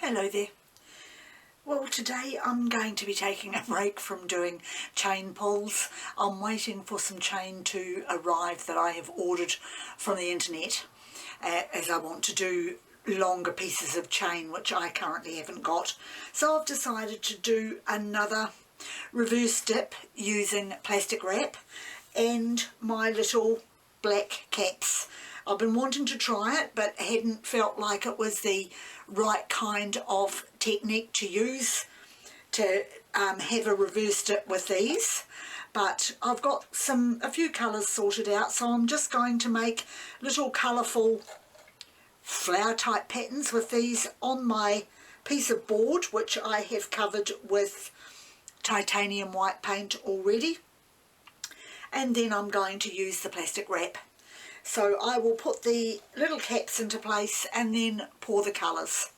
Hello there. Well, today I'm going to be taking a break from doing chain pulls. I'm waiting for some chain to arrive that I have ordered from the internet as I want to do longer pieces of chain which I currently haven't got. So I've decided to do another reverse dip using plastic wrap and my little black caps. I've been wanting to try it but hadn't felt like it was the right kind of technique to use to have a reverse dip with these, but I've got a few colours sorted out, so I'm just going to make little colourful flower type patterns with these on my piece of board which I have covered with titanium white paint already, and then I'm going to use the plastic wrap. So I will put the little caps into place and then pour the colours.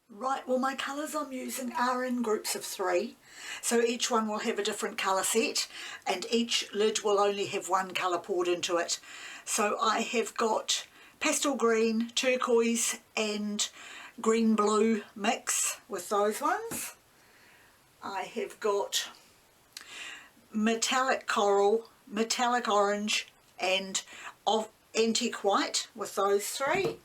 Right, well my colours I'm using are in groups of 3, so each one will have a different colour set and each lid will only have one colour poured into it. So I have got pastel green, turquoise and green blue mix with those ones. I have got metallic coral, metallic orange and antique white with those 3.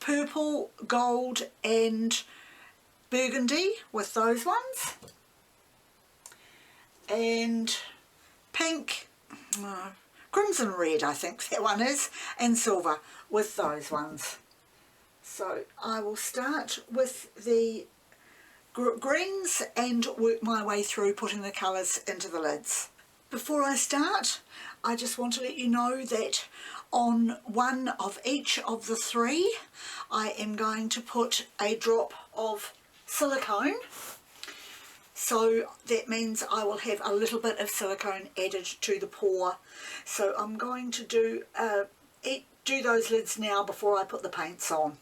Purple, gold and burgundy with those ones. And pink, crimson red I think that one is, and silver with those ones. So I will start with the greens and work my way through putting the colours into the lids. Before I start, I just want to let you know that on one of each of the 3 I am going to put a drop of silicone. So that means I will have a little bit of silicone added to the pour. So I'm going to do those lids now before I put the paints on.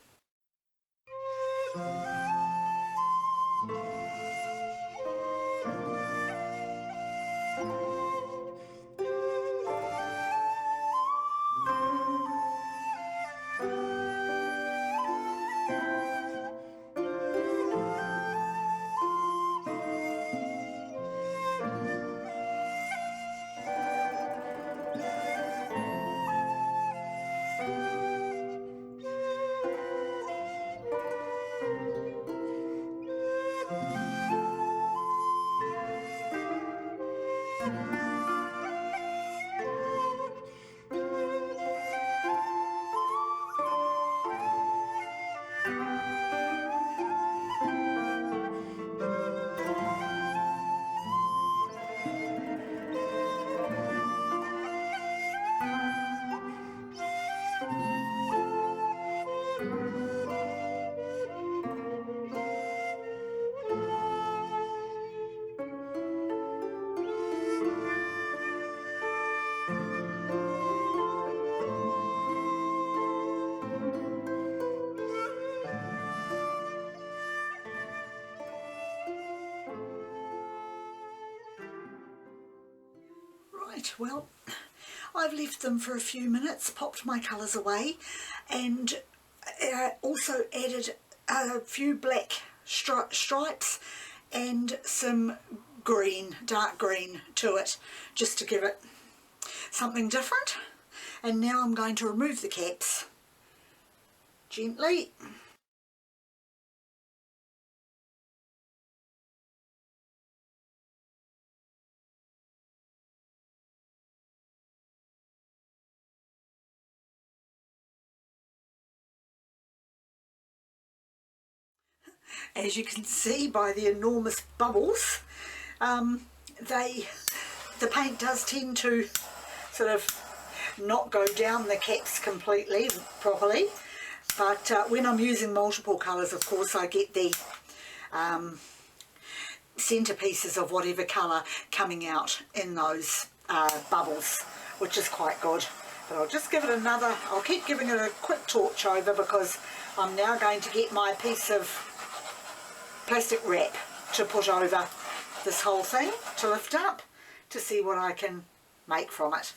Well, I've left them for a few minutes, popped my colours away and also added a few black stripes and some green, dark green to it just to give it something different. And now I'm going to remove the caps gently. As you can see by the enormous bubbles, the paint does tend to sort of not go down the caps completely properly, but when I'm using multiple colours, of course, I get the centerpieces of whatever colour coming out in those bubbles, which is quite good. But I'll just give it I'll keep giving it a quick torch over because I'm now going to get my piece of plastic wrap to put over this whole thing to lift up to see what I can make from it.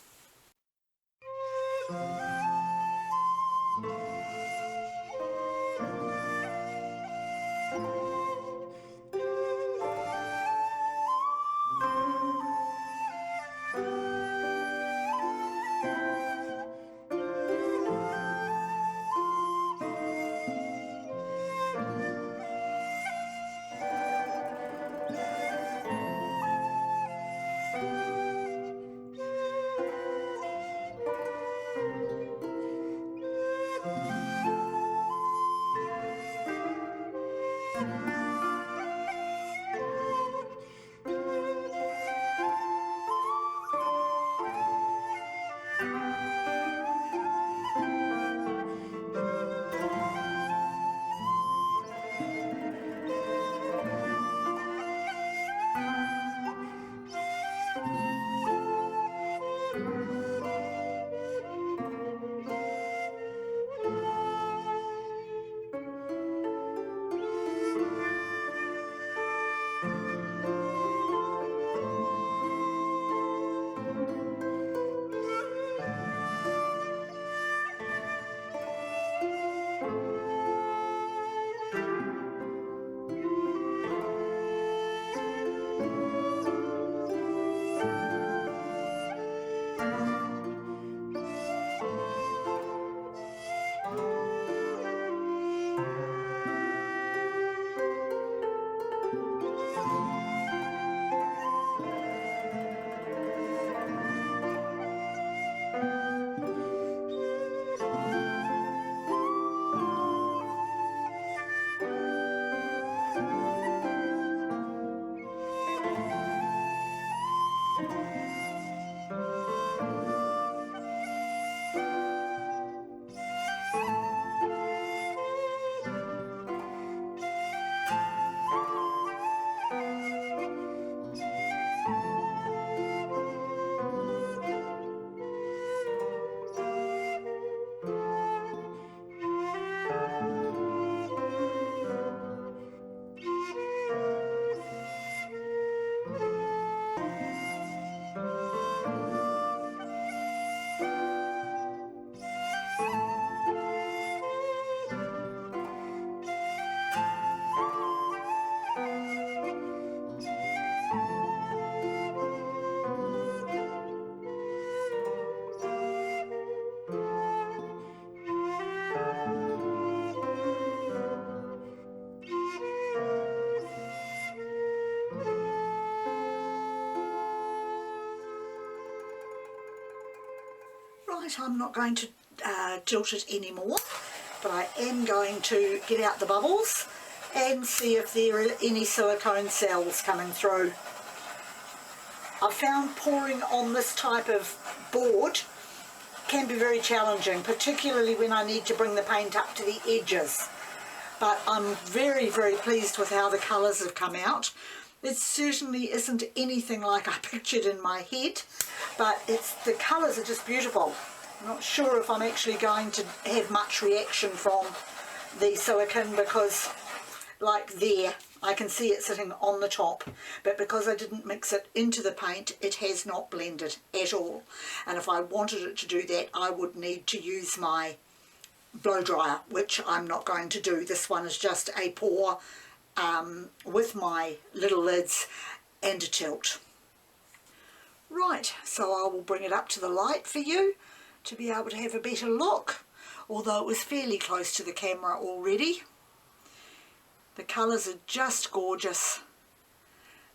Right, I'm not going to tilt it anymore, but I am going to get out the bubbles and see if there are any silicone cells coming through. I've found pouring on this type of board can be very challenging, particularly when I need to bring the paint up to the edges. But I'm very, very pleased with how the colours have come out. It certainly isn't anything like I pictured in my head, but the colours are just beautiful. I'm not sure if I'm actually going to have much reaction from the silicone because, like there, I can see it sitting on the top, but because I didn't mix it into the paint, it has not blended at all. And if I wanted it to do that, I would need to use my blow dryer, which I'm not going to do. This one is just a pour with my little lids and a tilt. Right, so I will bring it up to the light for you to be able to have a better look, although it was fairly close to the camera already. The colours are just gorgeous,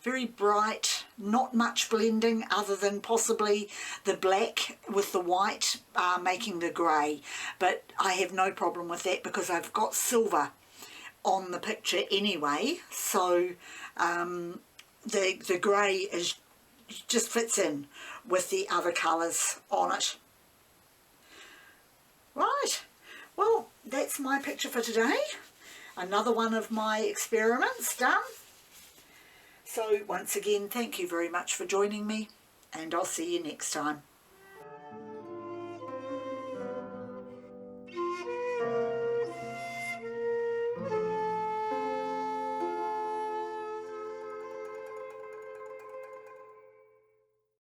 very bright, not much blending other than possibly the black with the white making the grey, but I have no problem with that because I've got silver on the picture anyway, so the grey just fits in with the other colours on it. Right, well, that's my picture for today. Another one of my experiments done. So once again, thank you very much for joining me, and I'll see you next time.